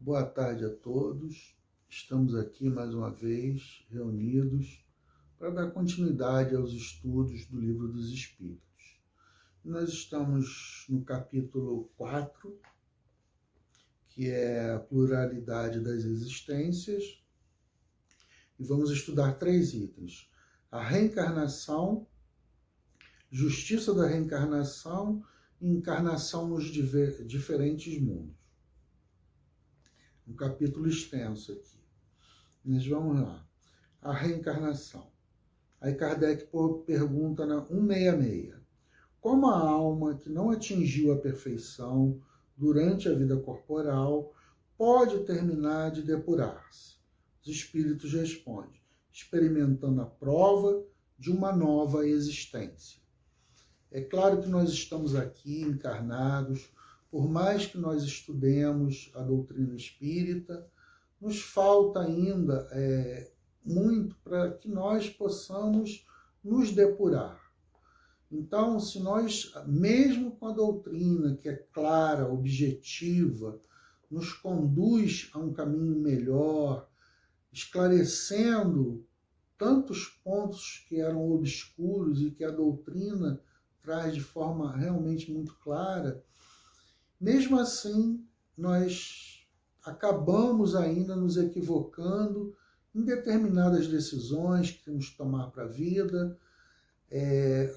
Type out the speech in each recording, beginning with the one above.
Boa tarde a todos. Estamos aqui mais uma vez reunidos para dar continuidade aos estudos do Livro dos Espíritos. Nós estamos no capítulo 4, que é a pluralidade das existências, e vamos estudar 3 itens: a reencarnação, justiça da reencarnação e encarnação nos diferentes mundos. Um capítulo extenso aqui. Mas vamos lá. A reencarnação. Aí Kardec pergunta na 166. Como a alma que não atingiu a perfeição durante a vida corporal pode terminar de depurar-se? Os espíritos respondem: experimentando a prova de uma nova existência. É claro que nós estamos aqui encarnados. Por mais que nós estudemos a doutrina espírita, nos falta ainda muito para que nós possamos nos depurar. Então, se nós, mesmo com a doutrina que é clara, objetiva, nos conduz a um caminho melhor, esclarecendo tantos pontos que eram obscuros e que a doutrina traz de forma realmente muito clara, mesmo assim, nós acabamos ainda nos equivocando em determinadas decisões que temos que tomar para a vida.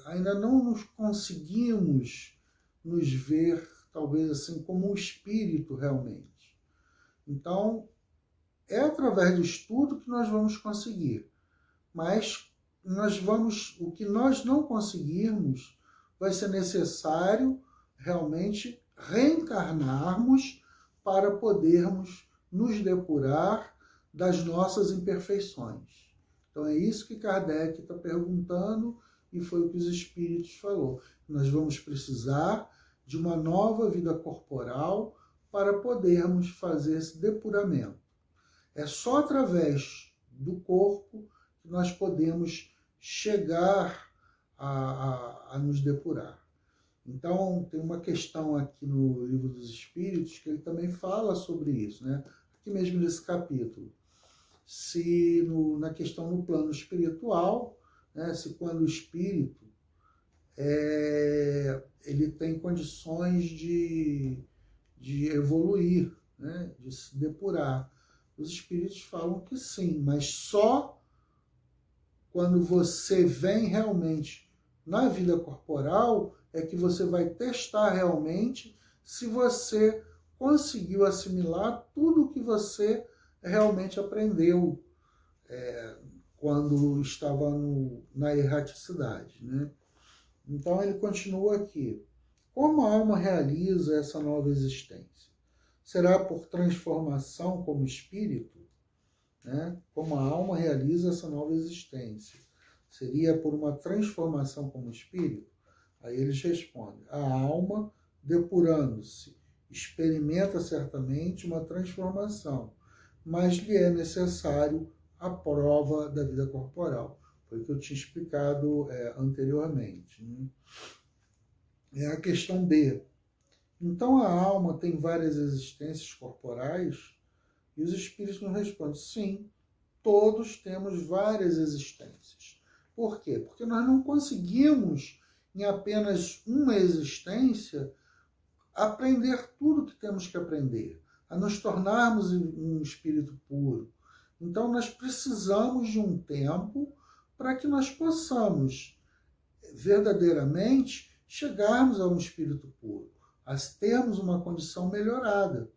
Ainda não nos conseguimos nos ver, talvez assim, como um espírito realmente. Então, é através do estudo que nós vamos conseguir. Mas o que nós não conseguirmos, vai ser necessário realmente reencarnarmos para podermos nos depurar das nossas imperfeições. Então é isso que Kardec está perguntando e foi o que os Espíritos falou. Nós vamos precisar de uma nova vida corporal para podermos fazer esse depuramento. É só através do corpo que nós podemos chegar a nos depurar. Então, tem uma questão aqui no Livro dos Espíritos que ele também fala sobre isso, né? Aqui mesmo nesse capítulo. Se na questão no plano espiritual, né, se quando o espírito ele tem condições de evoluir, né, de se depurar. Os espíritos falam que sim, mas só quando você vem realmente na vida corporal é que você vai testar realmente se você conseguiu assimilar tudo o que você realmente aprendeu quando estava na erraticidade, né? Então ele continua aqui. Como a alma realiza essa nova existência? Será por transformação como espírito? Né? Como a alma realiza essa nova existência? Seria por uma transformação como espírito? Aí eles respondem: a alma, depurando-se, experimenta certamente uma transformação, mas lhe é necessário a prova da vida corporal. Foi o que eu tinha explicado anteriormente. Né? É a questão B. Então a alma tem várias existências corporais? E os espíritos nos respondem: sim, todos temos várias existências. Por quê? Porque nós não conseguimos, em apenas uma existência, aprender tudo que temos que aprender, a nos tornarmos um espírito puro. Então, nós precisamos de um tempo para que nós possamos verdadeiramente chegarmos a um espírito puro, a termos uma condição melhorada.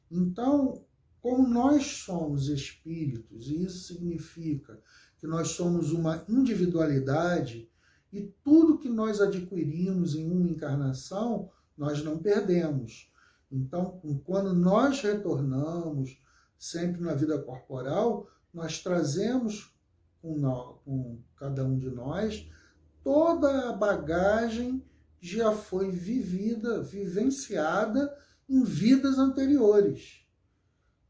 Então, como nós somos espíritos, e isso significa que nós somos uma individualidade, e tudo que nós adquirimos em uma encarnação, nós não perdemos. Então, quando nós retornamos, sempre na vida corporal, nós trazemos com cada um de nós toda a bagagem que já foi vivenciada em vidas anteriores.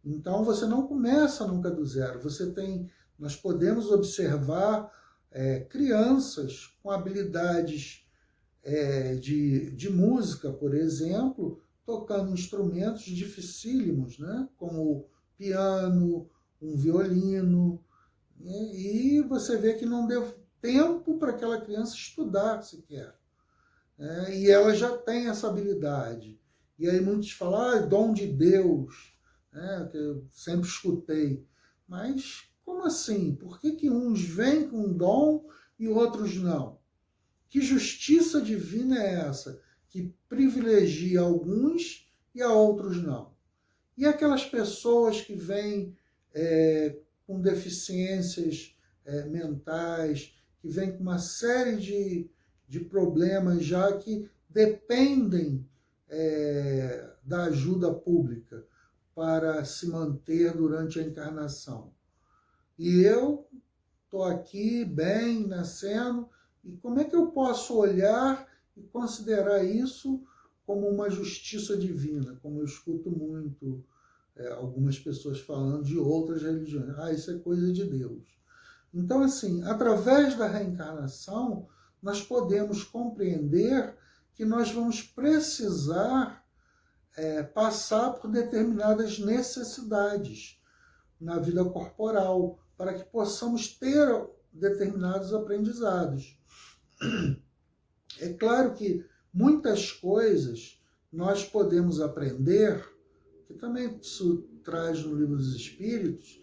Então, você não começa nunca do zero. Nós podemos observar crianças com habilidades de música, por exemplo, tocando instrumentos dificílimos, né? Como piano, um violino, e você vê que não deu tempo para aquela criança estudar sequer. E ela já tem essa habilidade. E aí muitos falam, é dom de Deus, né? Que eu sempre escutei. Mas como assim? Por que uns vêm com dom e outros não? Que justiça divina é essa que privilegia alguns e a outros não? E aquelas pessoas que vêm com deficiências mentais, que vêm com uma série de problemas já que dependem da ajuda pública para se manter durante a encarnação. E eu estou aqui bem, nascendo, e como é que eu posso olhar e considerar isso como uma justiça divina, como eu escuto muito algumas pessoas falando de outras religiões. Isso é coisa de Deus. Então, assim, através da reencarnação, nós podemos compreender que nós vamos precisar passar por determinadas necessidades na vida corporal, para que possamos ter determinados aprendizados. É claro que muitas coisas nós podemos aprender, que também isso traz no Livro dos Espíritos,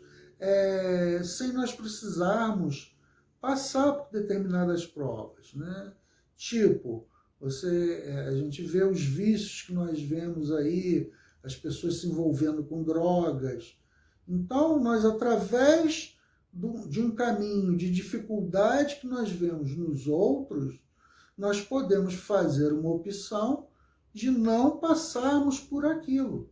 sem nós precisarmos passar por determinadas provas, né? Tipo, a gente vê os vícios que nós vemos aí, as pessoas se envolvendo com drogas. Então, nós, através de um caminho de dificuldade que nós vemos nos outros, nós podemos fazer uma opção de não passarmos por aquilo.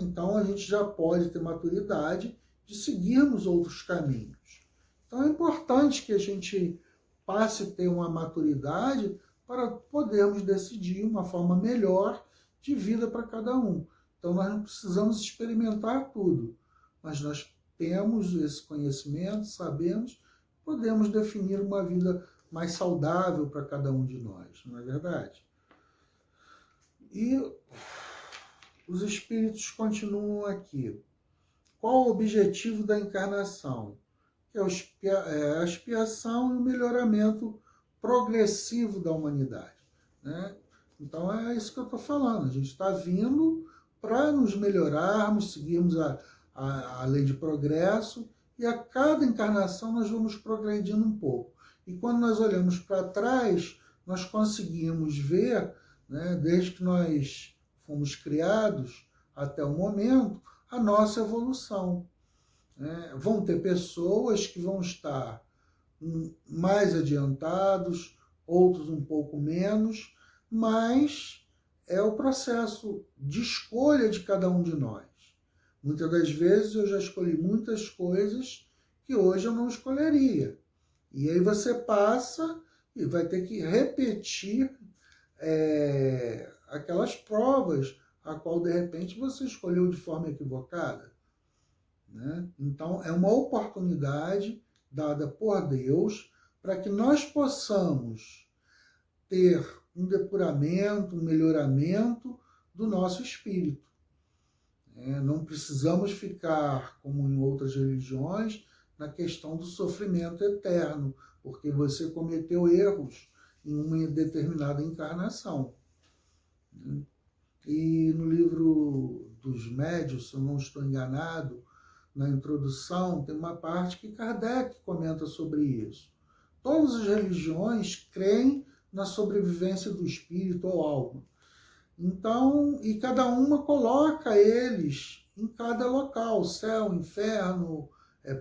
Então, a gente já pode ter maturidade de seguirmos outros caminhos. Então, é importante que a gente passe a ter uma maturidade para podermos decidir uma forma melhor de vida para cada um. Então, nós não precisamos experimentar tudo, mas nós temos esse conhecimento, sabemos, podemos definir uma vida mais saudável para cada um de nós, não é verdade? E os espíritos continuam aqui. Qual o objetivo da encarnação? É a expiação e o melhoramento progressivo da humanidade, né? Então é isso que eu estou falando. A gente está vindo para nos melhorarmos, seguirmos a lei de progresso, e a cada encarnação nós vamos progredindo um pouco. E quando nós olhamos para trás, nós conseguimos ver, né, desde que nós fomos criados até o momento, a nossa evolução. Vão ter pessoas que vão estar mais adiantados, outros um pouco menos, mas é o processo de escolha de cada um de nós. Muitas das vezes eu já escolhi muitas coisas que hoje eu não escolheria. E aí você passa e vai ter que repetir aquelas provas a qual, de repente, você escolheu de forma equivocada, né? Então, é uma oportunidade dada por Deus para que nós possamos ter um depuramento, um melhoramento do nosso espírito. Não precisamos ficar, como em outras religiões, na questão do sofrimento eterno, porque você cometeu erros em uma determinada encarnação. E no livro dos Médiuns, se eu não estou enganado, na introdução, tem uma parte que Kardec comenta sobre isso. Todas as religiões creem na sobrevivência do espírito ou alma. Então, e cada uma coloca eles em cada local, céu, inferno,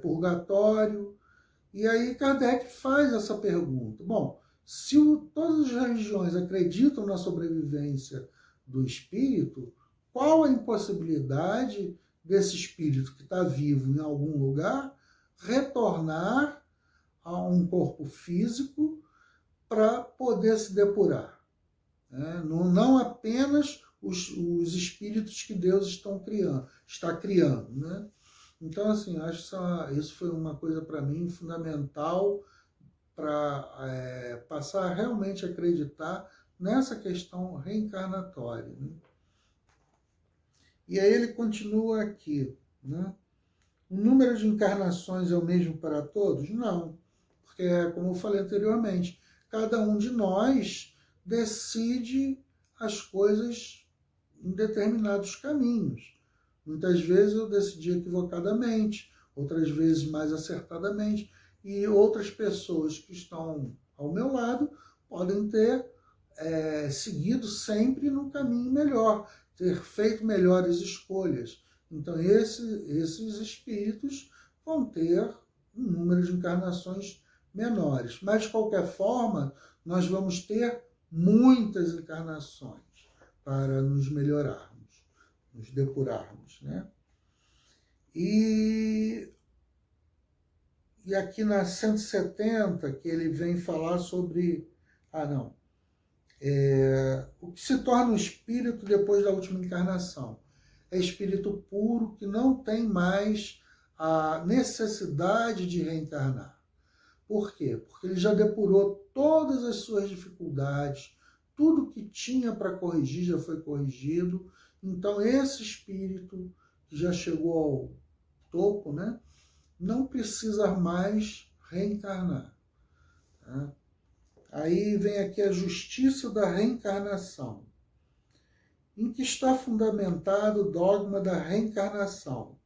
purgatório. E aí Kardec faz essa pergunta. Bom, se todas as religiões acreditam na sobrevivência do espírito, qual a impossibilidade desse espírito que está vivo em algum lugar retornar a um corpo físico para poder se depurar? Não apenas os espíritos que Deus está criando, né? Então, assim, acho que isso foi uma coisa para mim fundamental para passar a realmente acreditar nessa questão reencarnatória, né? E aí ele continua aqui, né? O número de encarnações é o mesmo para todos? Não, porque, como eu falei anteriormente, cada um de nós decide as coisas em determinados caminhos. Muitas vezes eu decidi equivocadamente, outras vezes mais acertadamente, e outras pessoas que estão ao meu lado podem ter seguido sempre no caminho melhor, ter feito melhores escolhas. Então, esses espíritos vão ter um número de encarnações menores. Mas, de qualquer forma, nós vamos ter muitas encarnações para nos melhorarmos, nos depurarmos, né? E aqui na 170, que ele vem falar sobre... o que se torna um espírito depois da última encarnação? É espírito puro que não tem mais a necessidade de reencarnar. Por quê? Porque ele já depurou todas as suas dificuldades, tudo que tinha para corrigir já foi corrigido. Então, esse espírito que já chegou ao topo, né, não precisa mais reencarnar. Tá? Aí vem aqui a justiça da reencarnação. Em que está fundamentado o dogma da reencarnação?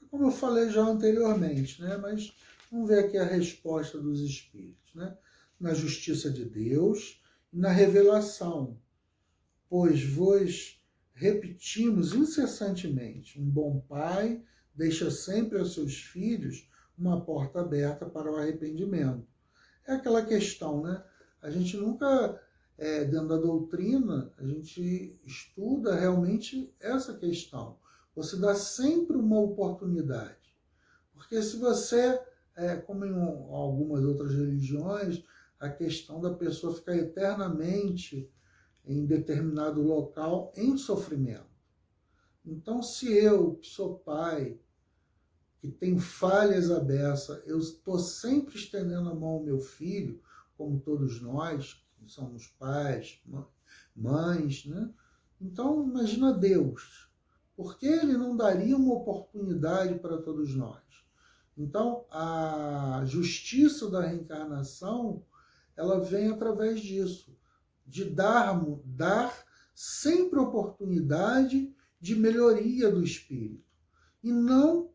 Como eu falei já anteriormente, né? Mas vamos ver aqui a resposta dos espíritos, né? Na justiça de Deus e na revelação, pois vos repetimos incessantemente, um bom pai deixa sempre aos seus filhos uma porta aberta para o arrependimento. É aquela questão, né? A gente nunca... dentro da doutrina, a gente estuda realmente essa questão. Você dá sempre uma oportunidade. Porque se você, como em algumas outras religiões, a questão da pessoa ficar eternamente em determinado local em sofrimento. Então, se eu, que sou pai, que tenho falhas à beça, eu estou sempre estendendo a mão ao meu filho, como todos nós, somos pais, mães, né? Então, imagina Deus. Por que ele não daria uma oportunidade para todos nós? Então, a justiça da reencarnação, ela vem através disso, de dar sempre oportunidade de melhoria do espírito. E não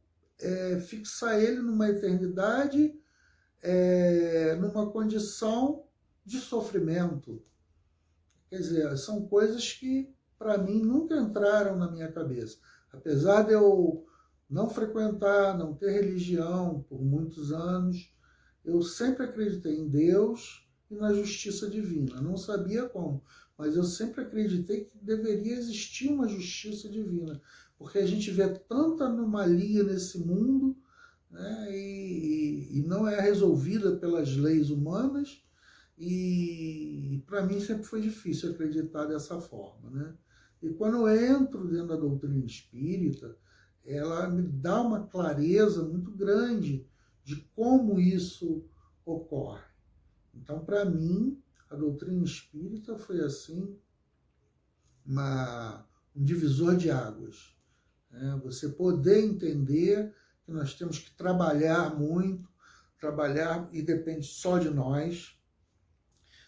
fixar ele numa eternidade, numa condição de sofrimento. Quer dizer, são coisas que, para mim, nunca entraram na minha cabeça. Apesar de eu não frequentar, não ter religião por muitos anos, eu sempre acreditei em Deus e na justiça divina. Não sabia como, mas eu sempre acreditei que deveria existir uma justiça divina, porque a gente vê tanta anomalia nesse mundo, né, e não é resolvida pelas leis humanas. E para mim sempre foi difícil acreditar dessa forma, né? E quando eu entro dentro da doutrina espírita, ela me dá uma clareza muito grande de como isso ocorre. Então, para mim, a doutrina espírita foi assim um divisor de águas, né? Você poder entender que nós temos que trabalhar muito, trabalhar e depende só de nós.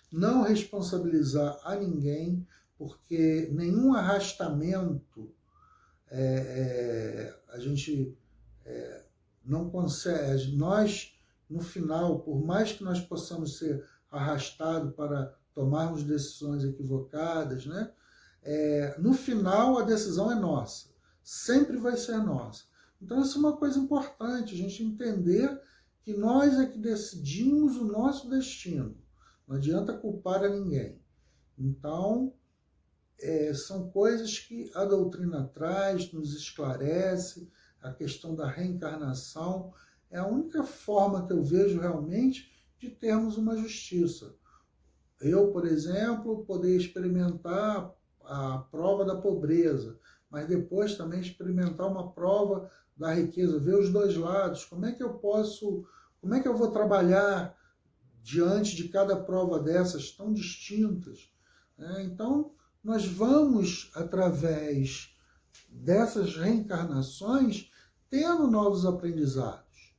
Não responsabilizar a ninguém, porque nenhum arrastamento a gente não consegue. Nós, no final, por mais que nós possamos ser arrastados para tomarmos decisões equivocadas, né? No final a decisão é nossa, sempre vai ser nossa. Então isso é uma coisa importante, a gente entender que nós é que decidimos o nosso destino. Não adianta culpar a ninguém. Então, são coisas que a doutrina traz, nos esclarece, a questão da reencarnação. É a única forma que eu vejo realmente de termos uma justiça. Eu, por exemplo, poder experimentar a prova da pobreza, mas depois também experimentar uma prova da riqueza, ver os dois lados. Como é que eu vou trabalhar diante de cada prova dessas tão distintas? Então, nós vamos, através dessas reencarnações tendo novos aprendizados.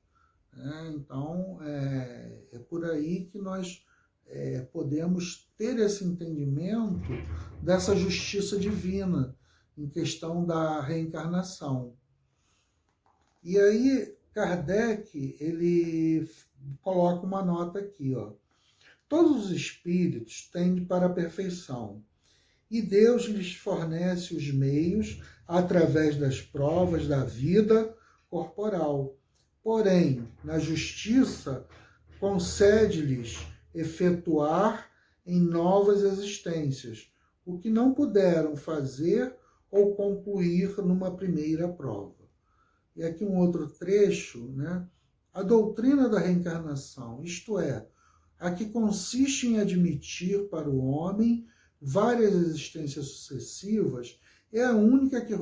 Então, é por aí que nós podemos ter esse entendimento dessa justiça divina em questão da reencarnação. E aí, Kardec, ele coloca uma nota aqui, ó. Todos os espíritos tendem para a perfeição, e Deus lhes fornece os meios através das provas da vida corporal. Porém, na justiça, concede-lhes efetuar em novas existências o que não puderam fazer ou concluir numa primeira prova. E aqui um outro trecho, né? A doutrina da reencarnação, isto é, a que consiste em admitir para o homem várias existências sucessivas, é a única que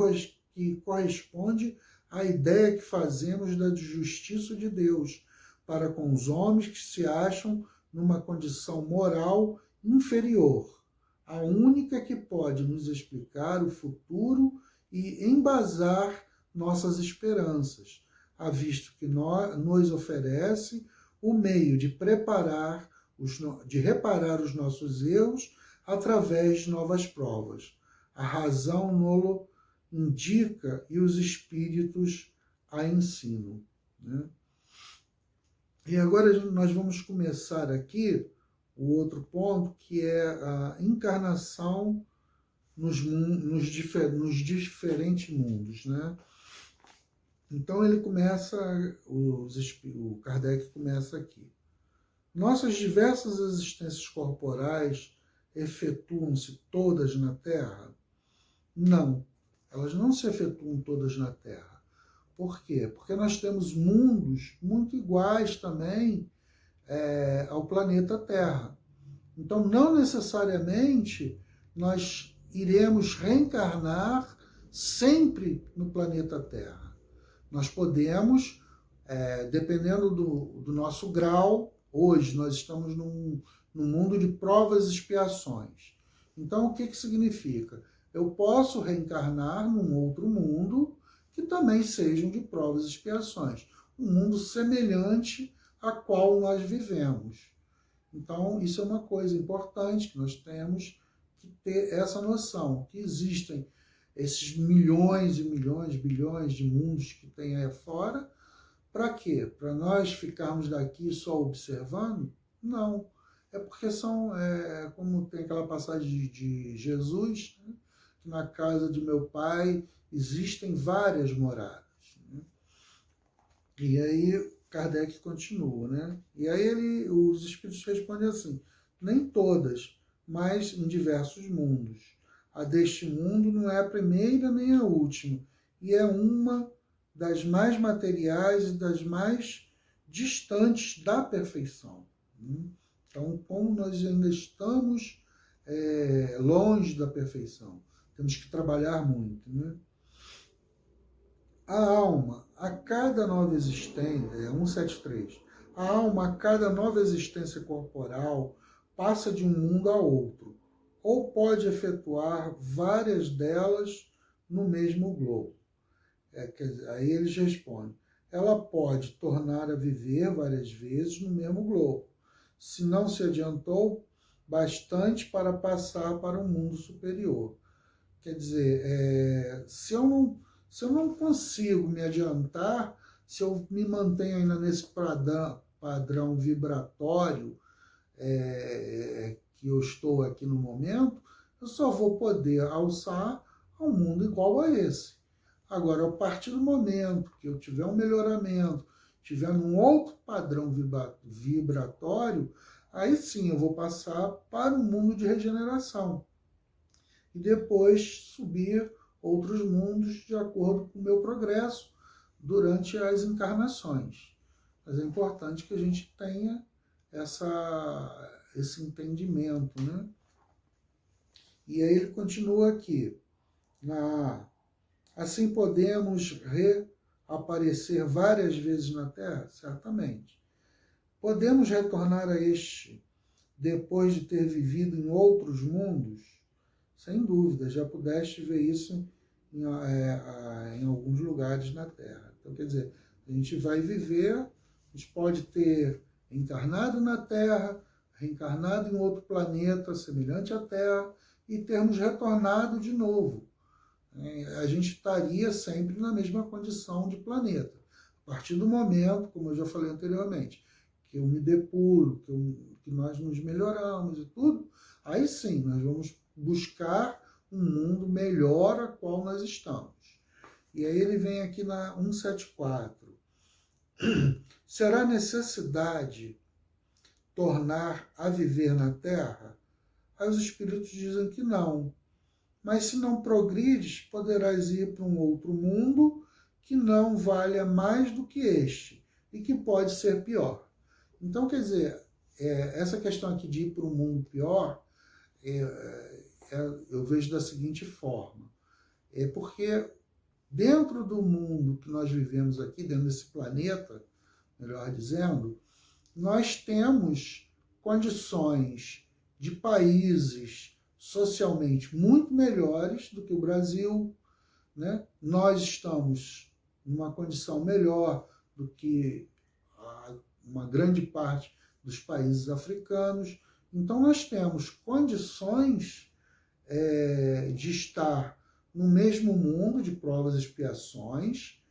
corresponde à ideia que fazemos da justiça de Deus para com os homens que se acham numa condição moral inferior, a única que pode nos explicar o futuro e embasar nossas esperanças, a visto que nos oferece o meio de reparar os nossos erros através de novas provas. A razão nolo indica e os espíritos a ensinam. Né? E agora nós vamos começar aqui o outro ponto, que é a encarnação nos diferentes mundos. Né? Então ele começa, o Kardec começa aqui. Nossas diversas existências corporais efetuam-se todas na Terra? Não, elas não se efetuam todas na Terra. Por quê? Porque nós temos mundos muito iguais também ao planeta Terra. Então, não necessariamente nós iremos reencarnar sempre no planeta Terra. Nós podemos, dependendo do nosso grau, hoje nós estamos num mundo de provas e expiações. Então, o que significa? Eu posso reencarnar num outro mundo que também sejam de provas e expiações. Um mundo semelhante a qual nós vivemos. Então, isso é uma coisa importante, que nós temos que ter essa noção, que existem esses milhões e milhões, bilhões de mundos que tem aí fora. Para quê? Para nós ficarmos daqui só observando? Não. É porque são, como tem aquela passagem de Jesus, né? Que na casa de meu pai existem várias moradas. Né? E aí Kardec continua, né? E aí os espíritos respondem assim, nem todas, mas em diversos mundos. A deste mundo não é a primeira nem a última, e é uma das mais materiais e das mais distantes da perfeição. Então, como nós ainda estamos longe da perfeição, temos que trabalhar muito. Né? A alma, a cada nova existência, 173, a alma, a cada nova existência corporal, passa de um mundo a outro, ou pode efetuar várias delas no mesmo globo. Aí eles respondem, ela pode tornar a viver várias vezes no mesmo globo, se não se adiantou bastante para passar para um mundo superior. Quer dizer, se eu não consigo me adiantar, se eu me mantenho ainda nesse padrão vibratório que eu estou aqui no momento, eu só vou poder alçar a um mundo igual a esse. Agora, a partir do momento que eu tiver um melhoramento, tiver num outro padrão vibratório, aí sim eu vou passar para um mundo de regeneração. E depois subir outros mundos de acordo com o meu progresso durante as encarnações. Mas é importante que a gente tenha esse entendimento. Né? E aí ele continua aqui. Assim podemos reaparecer várias vezes na Terra? Certamente. Podemos retornar a este depois de ter vivido em outros mundos? Sem dúvida, já pudeste ver isso em alguns lugares na Terra. Então, quer dizer, a gente vai viver, a gente pode ter encarnado na Terra, reencarnado em outro planeta semelhante à Terra e termos retornado de novo. A gente estaria sempre na mesma condição de planeta. A partir do momento, como eu já falei anteriormente, que eu me depuro, que nós nos melhoramos e tudo, aí sim, nós vamos buscar um mundo melhor a qual nós estamos. E aí ele vem aqui na 174. Será necessidade tornar a viver na Terra? Aí os espíritos dizem que não. Mas se não progrides, poderás ir para um outro mundo que não valha mais do que este e que pode ser pior. Então, quer dizer, essa questão aqui de ir para um mundo pior, eu vejo da seguinte forma. É porque dentro do mundo que nós vivemos aqui, dentro desse planeta, melhor dizendo, nós temos condições de países socialmente muito melhores do que o Brasil, né? Nós estamos numa condição melhor do que uma grande parte dos países africanos. Então, nós temos condições de estar no mesmo mundo de provas e expiações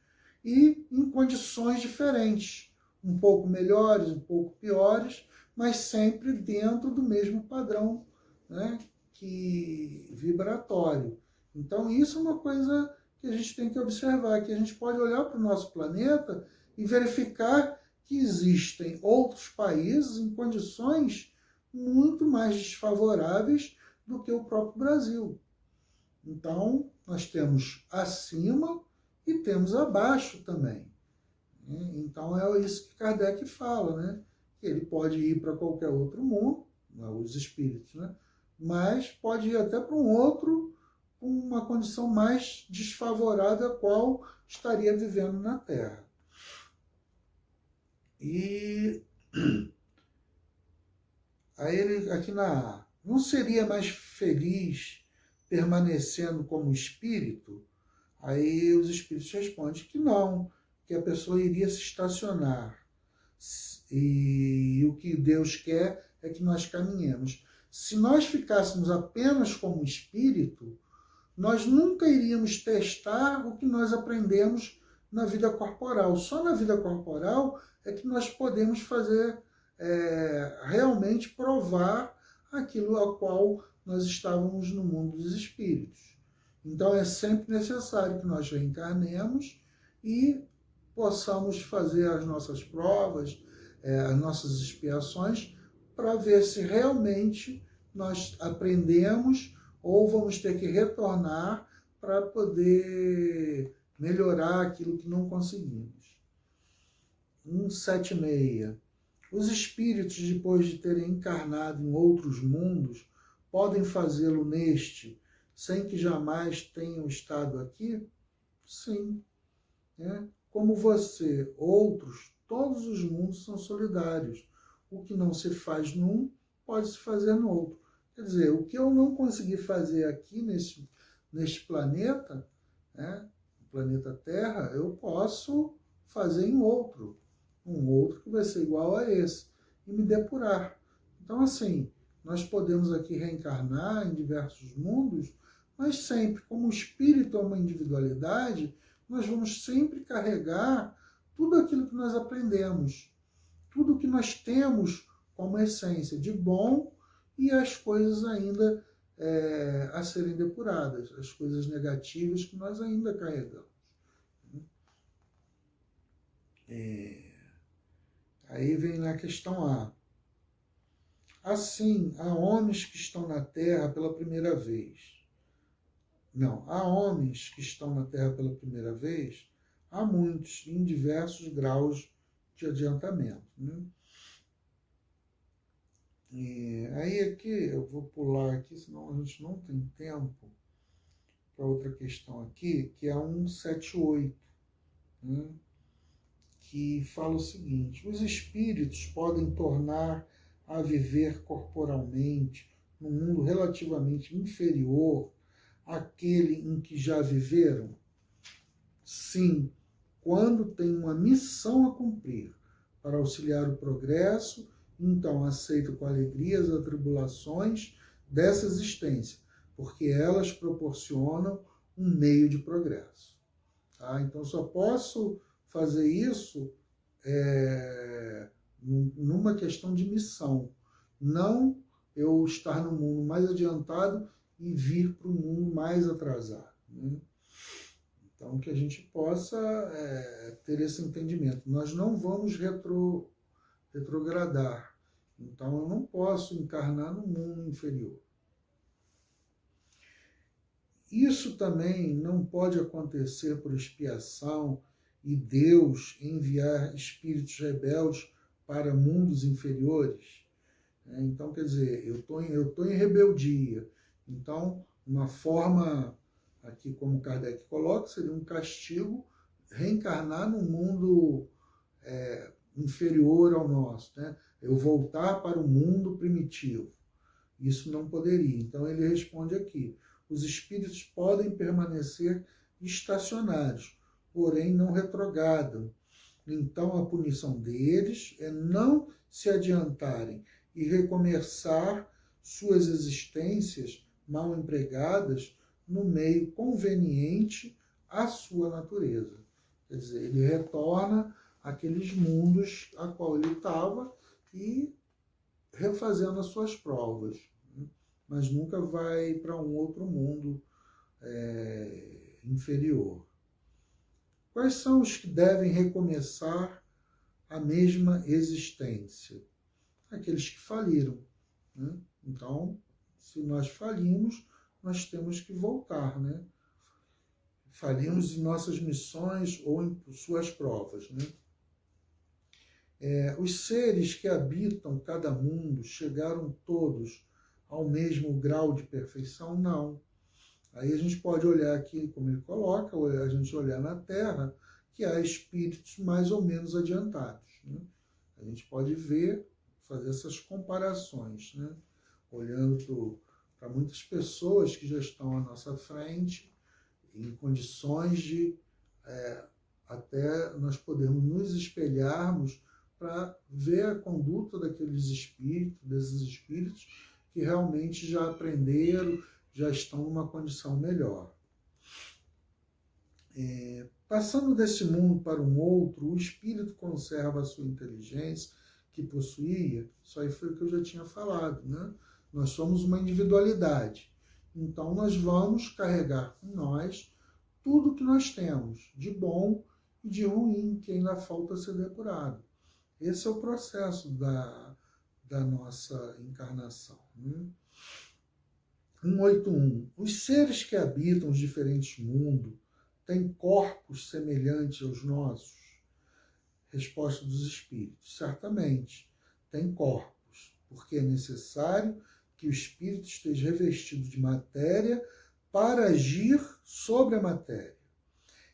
e em condições diferentes, um pouco melhores, um pouco piores, mas sempre dentro do mesmo padrão, né, vibratório. Então, isso é uma coisa que a gente tem que observar, que a gente pode olhar para o nosso planeta e verificar que existem outros países em condições muito mais desfavoráveis do que o próprio Brasil. Então, nós temos acima e temos abaixo também. Então, é isso que Kardec fala, né? Que ele pode ir para qualquer outro mundo, os espíritos, né? Mas pode ir até para um outro com uma condição mais desfavorável a qual estaria vivendo na Terra. E aí ele, aqui na A, não seria mais feliz permanecendo como espírito? Aí os espíritos respondem que não, que a pessoa iria se estacionar. E o que Deus quer é que nós caminhemos. Se nós ficássemos apenas como espírito, nós nunca iríamos testar o que nós aprendemos na vida corporal. Só na vida corporal é que nós podemos fazer, realmente provar aquilo a qual nós estávamos no mundo dos espíritos. Então é sempre necessário que nós reencarnemos e possamos fazer as nossas provas, as nossas expiações, para ver se realmente nós aprendemos ou vamos ter que retornar para poder melhorar aquilo que não conseguimos. 176. Os espíritos, depois de terem encarnado em outros mundos, podem fazê-lo neste, sem que jamais tenham estado aqui? Sim. Como você, outros, todos os mundos são solidários. O que não se faz num, pode se fazer no outro. Quer dizer, o que eu não consegui fazer aqui neste planeta, no planeta Terra, eu posso fazer em outro. Um outro que vai ser igual a esse. E me depurar. Então, assim, nós podemos aqui reencarnar em diversos mundos, mas sempre, como o espírito é uma individualidade, nós vamos sempre carregar tudo aquilo que nós aprendemos, tudo que nós temos como essência de bom e as coisas ainda a serem depuradas, as coisas negativas que nós ainda carregamos. Aí vem na questão A. Assim, há homens que estão na Terra pela primeira vez. Não, há homens que estão na Terra pela primeira vez, há muitos, em diversos graus de adiantamento. E aí aqui, eu vou pular aqui, senão a gente não tem tempo para outra questão aqui, que é a 178, que fala o seguinte: os espíritos podem tornar a viver corporalmente num mundo relativamente inferior aquele em que já viveram? Sim, quando tem uma missão a cumprir para auxiliar o progresso, então aceito com alegria as atribulações dessa existência, porque elas proporcionam um meio de progresso. Tá? Então, só posso fazer isso numa questão de missão, não eu estar no mundo mais adiantado e vir para o mundo mais atrasado. Né? Então, que a gente possa ter esse entendimento. Nós não vamos retrogradar. Então, eu não posso encarnar no mundo inferior. Isso também não pode acontecer por expiação e Deus enviar espíritos rebeldes para mundos inferiores. Então, quer dizer, eu tô em rebeldia. Então, uma forma, aqui como Kardec coloca, seria um castigo reencarnar num mundo inferior ao nosso, né? Eu voltar para o mundo primitivo. Isso não poderia. Então, ele responde aqui: os espíritos podem permanecer estacionários, porém não retrogradam. Então, a punição deles é não se adiantarem e recomeçar suas existências mal empregadas no meio conveniente à sua natureza. Quer dizer, ele retorna àqueles mundos a qual ele estava e refazendo as suas provas, né? Mas nunca vai para um outro mundo inferior. Quais são os que devem recomeçar a mesma existência? Aqueles que faliram, né? Então, se nós falimos, nós temos que voltar, né? Falimos em nossas missões ou em suas provas, né? Os seres que habitam cada mundo chegaram todos ao mesmo grau de perfeição? Não. Aí a gente pode olhar aqui, como ele coloca, a gente olhar na Terra, que há espíritos mais ou menos adiantados, né? A gente pode ver, fazer essas comparações, né? Olhando para muitas pessoas que já estão à nossa frente, em condições de até nós podermos nos espelharmos para ver a conduta daqueles espíritos, desses espíritos que realmente já aprenderam, já estão numa condição melhor. Passando desse mundo para um outro, o espírito conserva a sua inteligência que possuía. Isso aí foi o que eu já tinha falado, né? Nós somos uma individualidade. Então, nós vamos carregar com nós tudo que nós temos, de bom e de ruim, que ainda falta ser depurado. Esse é o processo da nossa encarnação, né? 181. Os seres que habitam os diferentes mundos têm corpos semelhantes aos nossos? Resposta dos espíritos: certamente, tem corpos, porque é necessário que o espírito esteja revestido de matéria para agir sobre a matéria.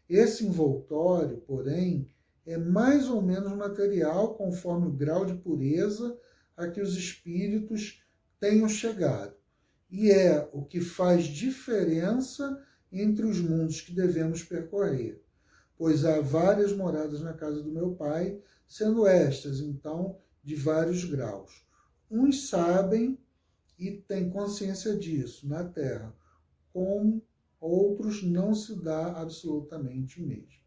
Esse envoltório, porém, é mais ou menos material conforme o grau de pureza a que os espíritos tenham chegado. E é o que faz diferença entre os mundos que devemos percorrer, pois há várias moradas na casa do meu Pai, sendo estas, então, de vários graus. Uns sabem e têm consciência disso na Terra, como outros não se dá absolutamente o mesmo.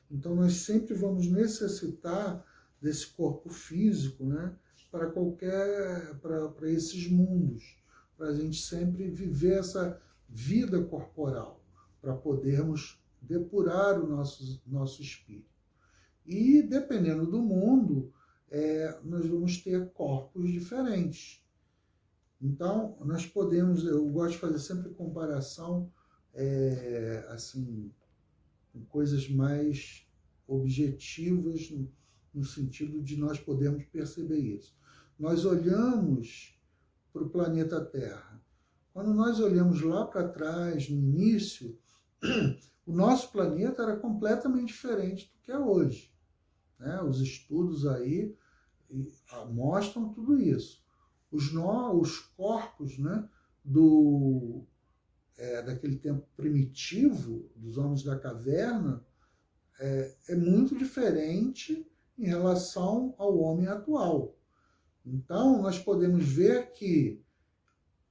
Então, nós sempre vamos necessitar desse corpo físico, né, para esses mundos, para a gente sempre viver essa vida corporal, para podermos depurar o nosso espírito. E, dependendo do mundo, nós vamos ter corpos diferentes. Então, nós podemos, eu gosto de fazer sempre comparação, assim, com coisas mais objetivas, no sentido de nós podermos perceber isso. Nós olhamos para o planeta Terra. Quando nós olhamos lá para trás, no início, o nosso planeta era completamente diferente do que é hoje, né? Os estudos aí mostram tudo isso. Os corpos, né, daquele tempo primitivo, dos homens da caverna, é muito diferente em relação ao homem atual. Então, nós podemos ver que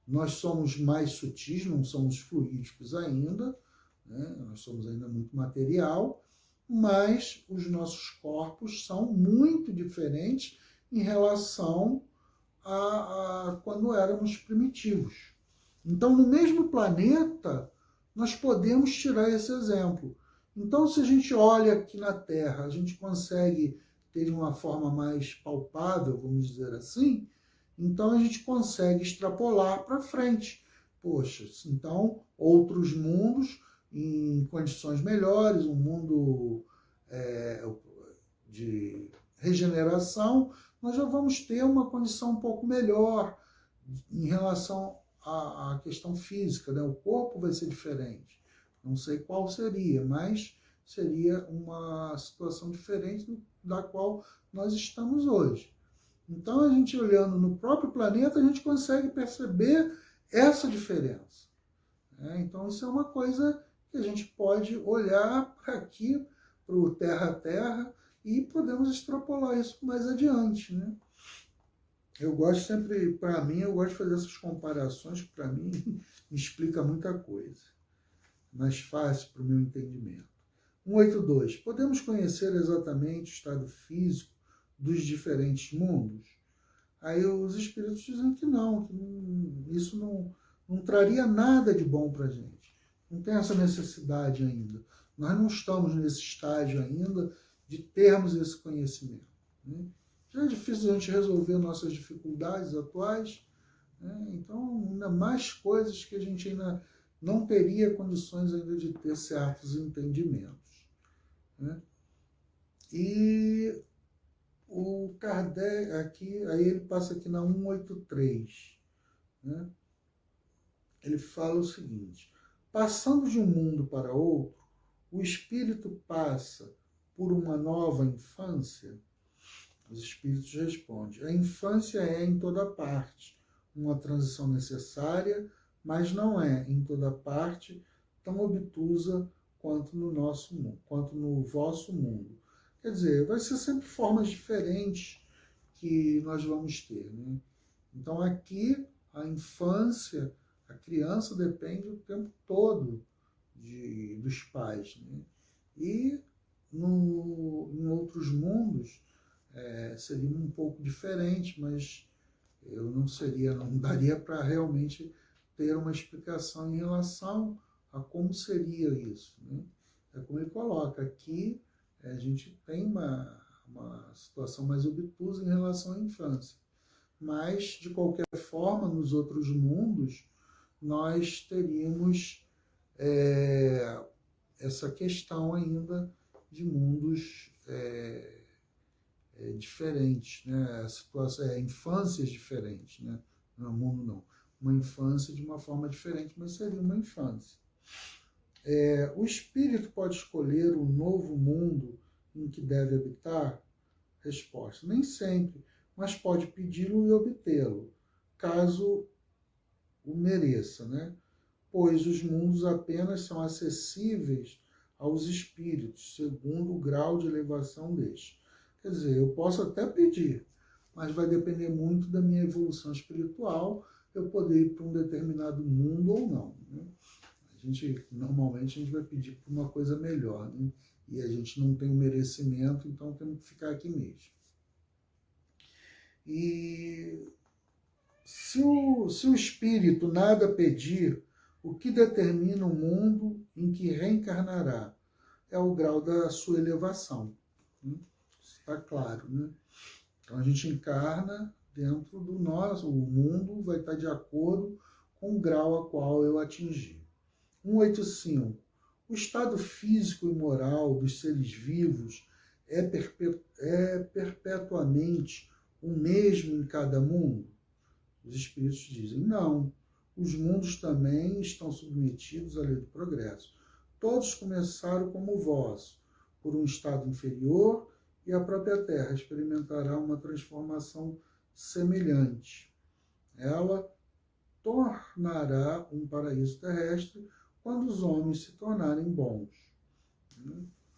nós somos mais sutis, não somos fluídicos ainda, né? Nós somos ainda muito material, mas os nossos corpos são muito diferentes em relação a quando éramos primitivos. Então, no mesmo planeta, nós podemos tirar esse exemplo. Então, se a gente olha aqui na Terra, a gente consegue ter de uma forma mais palpável, vamos dizer assim, então a gente consegue extrapolar para frente. Poxa, então outros mundos em condições melhores, um mundo de regeneração, nós já vamos ter uma condição um pouco melhor em relação à questão física, né? O corpo vai ser diferente. Não sei qual seria, mas seria uma situação diferente da qual nós estamos hoje. Então, a gente olhando no próprio planeta, a gente consegue perceber essa diferença. Então, isso é uma coisa que a gente pode olhar para aqui, para o Terra a Terra, e podemos extrapolar isso mais adiante, né? Eu gosto sempre, para mim, eu gosto de fazer essas comparações, que para mim me explica muita coisa. Mais fácil para o meu entendimento. 182. Podemos conhecer exatamente o estado físico dos diferentes mundos? Aí os espíritos dizem que isso não traria nada de bom para a gente. Não tem essa necessidade ainda. Nós não estamos nesse estágio ainda de termos esse conhecimento, né? Já é difícil a gente resolver nossas dificuldades atuais, né? Então, ainda mais coisas que a gente ainda não teria condições ainda de ter certos entendimentos, né? E o Kardec, aqui, aí ele passa aqui na 183, né? Ele fala o seguinte: passando de um mundo para outro, o espírito passa por uma nova infância? Os espíritos respondem: a infância é em toda parte uma transição necessária, mas não é em toda parte tão obtusa quanto no nosso mundo, quanto no vosso mundo. Quer dizer, vai ser sempre formas diferentes que nós vamos ter, né? Então aqui a infância, a criança depende o tempo todo dos pais, né? E em outros mundos seria um pouco diferente, mas não daria para realmente ter uma explicação em relação a como seria isso, né? É como ele coloca aqui, a gente tem uma situação mais obtusa em relação à infância. Mas, de qualquer forma, nos outros mundos, nós teríamos essa questão ainda de mundos diferentes, né? A situação, infâncias diferentes, né? Não é mundo, não. Uma infância de uma forma diferente, mas seria uma infância. O espírito pode escolher o novo mundo em que deve habitar? Resposta: nem sempre, mas pode pedi-lo e obtê-lo, caso o mereça, né? Pois os mundos apenas são acessíveis aos espíritos, segundo o grau de elevação destes. Quer dizer, eu posso até pedir, mas vai depender muito da minha evolução espiritual, eu poder ir para um determinado mundo ou não, né? Normalmente a gente vai pedir por uma coisa melhor, né? E a gente não tem o merecimento, então temos que ficar aqui mesmo. E se o espírito nada pedir, o que determina o mundo em que reencarnará? É o grau da sua elevação, né? Está claro, né? Então a gente encarna dentro do nosso, o mundo vai estar de acordo com o grau a qual eu atingi. 185. O estado físico e moral dos seres vivos é perpetuamente o mesmo em cada mundo? Os espíritos dizem: não. Os mundos também estão submetidos à lei do progresso. Todos começaram como o vosso, por um estado inferior, e a própria Terra experimentará uma transformação semelhante. tornará um paraíso terrestre quando os homens se tornarem bons.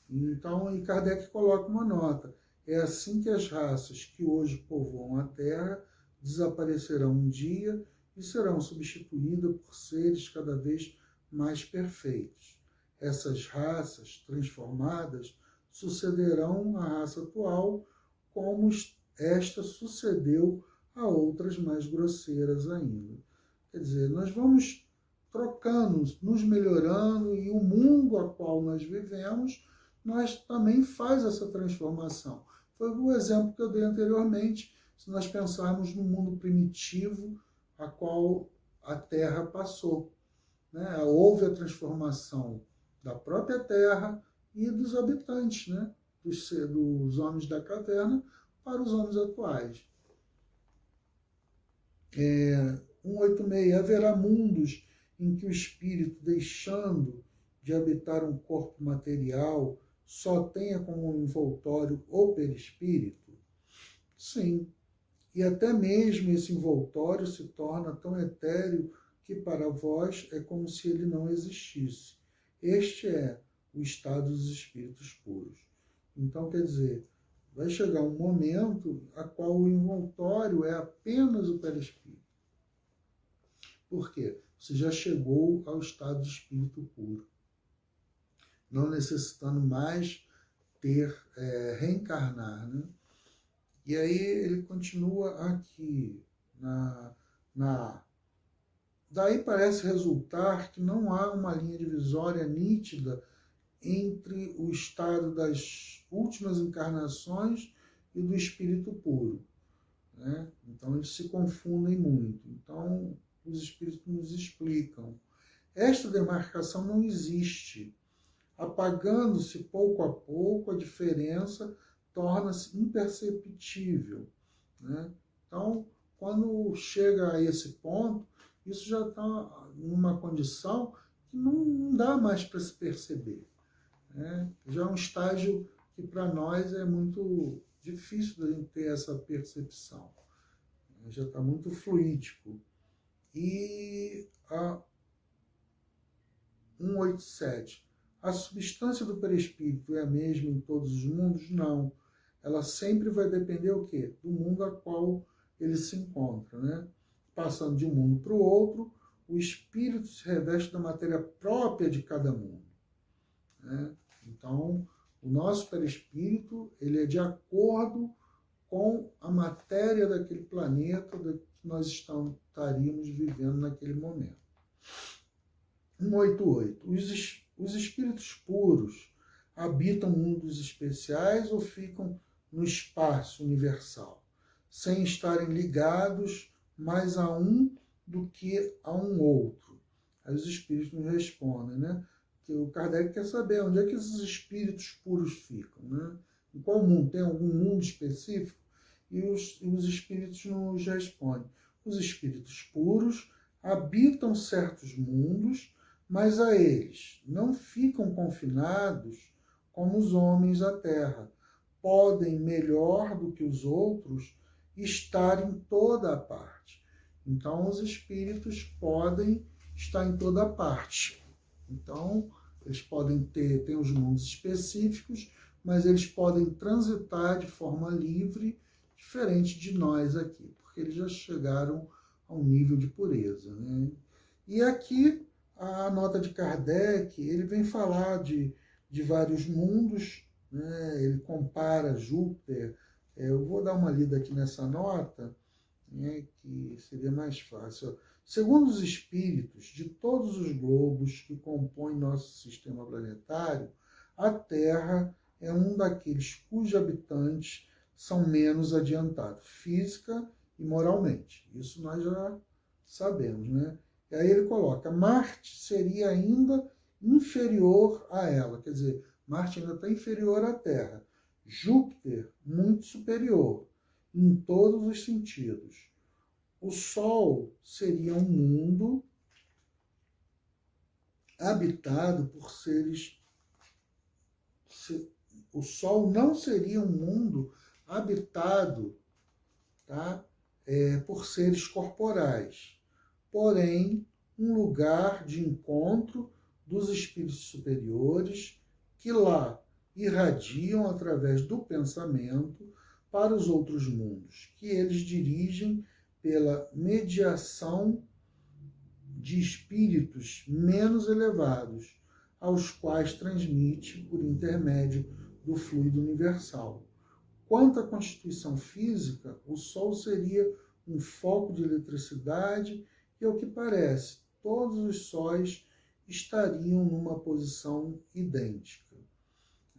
Então, e Kardec coloca uma nota: é assim que as raças que hoje povoam a Terra desaparecerão um dia e serão substituídas por seres cada vez mais perfeitos. Essas raças transformadas sucederão à raça atual, como esta sucedeu a outras mais grosseiras ainda. Quer dizer, nós vamos trocando, nos melhorando, e o mundo a qual nós vivemos, nós também faz essa transformação. Foi o exemplo que eu dei anteriormente, se nós pensarmos no mundo primitivo a qual a Terra passou. Né? Houve a transformação da própria Terra e dos habitantes, né? dos homens da caverna para os homens atuais. 186. Haverá mundos em que o espírito, deixando de habitar um corpo material, só tenha como envoltório o perispírito? Sim. E até mesmo esse envoltório se torna tão etéreo que para vós é como se ele não existisse. Este é o estado dos espíritos puros. Então, quer dizer, vai chegar um momento a qual o envoltório é apenas o perispírito. Por quê? Você já chegou ao estado de espírito puro, não necessitando mais reencarnar, né? E aí ele continua aqui, daí parece resultar que não há uma linha divisória nítida entre o estado das últimas encarnações e do espírito puro, né? Então eles se confundem muito. Então os espíritos nos explicam. Esta demarcação não existe. Apagando-se pouco a pouco, a diferença torna-se imperceptível, né? Então, quando chega a esse ponto, isso já está numa condição que não dá mais para se perceber, né? Já é um estágio que para nós é muito difícil de a gente ter essa percepção. Já está muito fluídico. E a 187. A substância do perispírito é a mesma em todos os mundos? Não. Ela sempre vai depender o quê? Do mundo a qual ele se encontra, né? Passando de um mundo para o outro, o espírito se reveste da matéria própria de cada mundo, né? Então, o nosso perispírito, ele é de acordo com a matéria daquele planeta que nós estaríamos vivendo naquele momento. 188. Os espíritos puros habitam mundos especiais ou ficam no espaço universal, sem estarem ligados mais a um do que a um outro? Aí os espíritos nos respondem, né? Que o Kardec quer saber onde é que esses espíritos puros ficam, né? Em qual mundo? Tem algum mundo específico? E os espíritos nos respondem. Os espíritos puros habitam certos mundos, mas a eles não ficam confinados como os homens à terra. Podem, melhor do que os outros, estar em toda a parte. Então, os espíritos podem estar em toda a parte. Então, eles podem ter os mundos específicos, mas eles podem transitar de forma livre, diferente de nós aqui, porque eles já chegaram a um nível de pureza, né? E aqui, a nota de Kardec, ele vem falar de vários mundos, né? Ele compara Júpiter. Eu vou dar uma lida aqui nessa nota, né, que seria mais fácil. Segundo os espíritos de todos os globos que compõem nosso sistema planetário, a Terra é um daqueles cujos habitantes são menos adiantados, física e moralmente. Isso nós já sabemos, né? E aí ele coloca, Marte seria ainda inferior a ela, quer dizer, Marte ainda está inferior à Terra. Júpiter, muito superior, em todos os sentidos. O Sol seria um mundo habitado por seres... O Sol não seria um mundo habitado, tá? Por seres corporais. porém um lugar de encontro dos espíritos superiores que lá irradiam através do pensamento para os outros mundos, que eles dirigem pela mediação de espíritos menos elevados, aos quais transmite por intermédio do fluido universal. Quanto à constituição física, o Sol seria um foco de eletricidade e, ao que parece, todos os sóis estariam numa posição idêntica.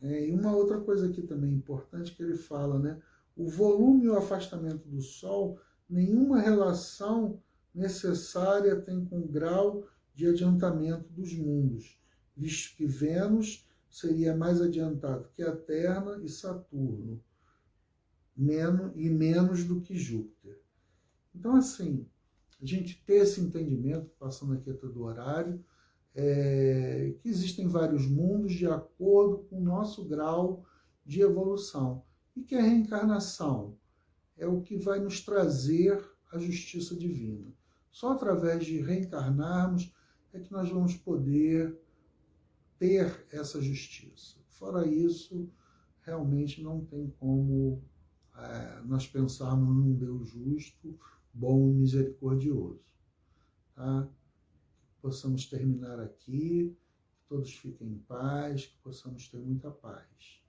E uma outra coisa aqui também importante que ele fala, né? O volume e o afastamento do Sol, nenhuma relação necessária tem com o grau de adiantamento dos mundos, visto que Vênus seria mais adiantado que a Terra e Saturno, menos do que Júpiter. Então, assim, a gente ter esse entendimento, passando aqui todo o horário, que existem vários mundos de acordo com o nosso grau de evolução e que a reencarnação é o que vai nos trazer a justiça divina. Só através de reencarnarmos é que nós vamos poder ter essa justiça. Fora isso, realmente não tem como nós pensarmos num Deus justo, bom e misericordioso. Tá? Possamos terminar aqui, que todos fiquem em paz, que possamos ter muita paz.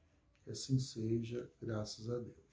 Que assim seja, graças a Deus.